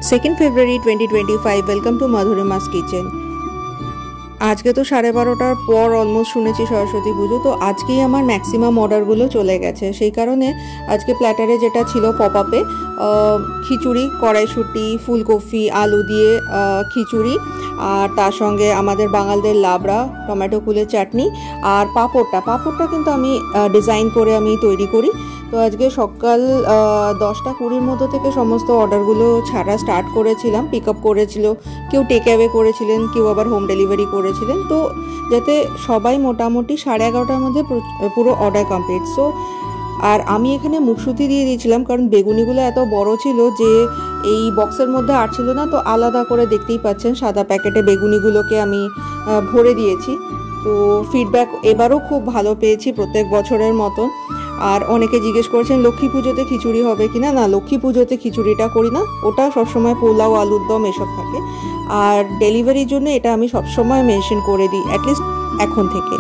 2nd February 2025 welcome to Madhurima's किचन। আজকে তো 12:30টার পর অলমোস্ট শুনেছি সরস্বতী পুজো, তো আজকেই আমার ম্যাক্সিমাম অর্ডারগুলো চলে গেছে। সেই কারণে আজকে প্ল্যাটারে যেটা ছিল পপ আপে খিচুড়ি, কড়াইশুঁটি, ফুলকপি, আলু দিয়ে খিচুড়ি, আর তার সঙ্গে আমাদের বাঙালদের লাবড়া, টমেটো কুলের চাটনি, আর পাঁপড়টা কিন্তু আমি ডিজাইন করে আমি তৈরি করি। তো আজকে সকাল 10টা-20 মতো থেকে সমস্ত অর্ডারগুলো ছাড়া স্টার্ট করেছিলাম। পিক আপ করেছিল, কেউ টেক অ্যাওয়ে করেছিলেন, কেউ আবার হোম ডেলিভারি করেছিলেন। তো যাতে সবাই মোটামুটি 11:30টার মধ্যে পুরো অর্ডার কমপ্লিট। সো আর আমি এখানে মুখশুতি দিয়ে দিয়েছিলাম, কারণ বেগুনিগুলো এত বড় ছিল যে এই বক্সের মধ্যে আর ছিল না। তো আলাদা করে দেখতেই পাচ্ছেন সাদা প্যাকেটে বেগুনিগুলোকে আমি ভরে দিয়েছি। তো ফিডব্যাক এবারও খুব ভালো পেয়েছি প্রত্যেক বছরের মতন। আর অনেকে জিজ্ঞেস করেছেন লক্ষ্মী পুজোতে খিচুড়ি হবে কিনা। না, লক্ষ্মী পুজোতে খিচুড়িটা করি না, ওটা সবসময় পোলাও, আলুর দম এসব থাকে। আর ডেলিভারির জন্য এটা আমি সবসময় মেনশন করে দিই, অ্যাটলিস্ট এখন থেকে।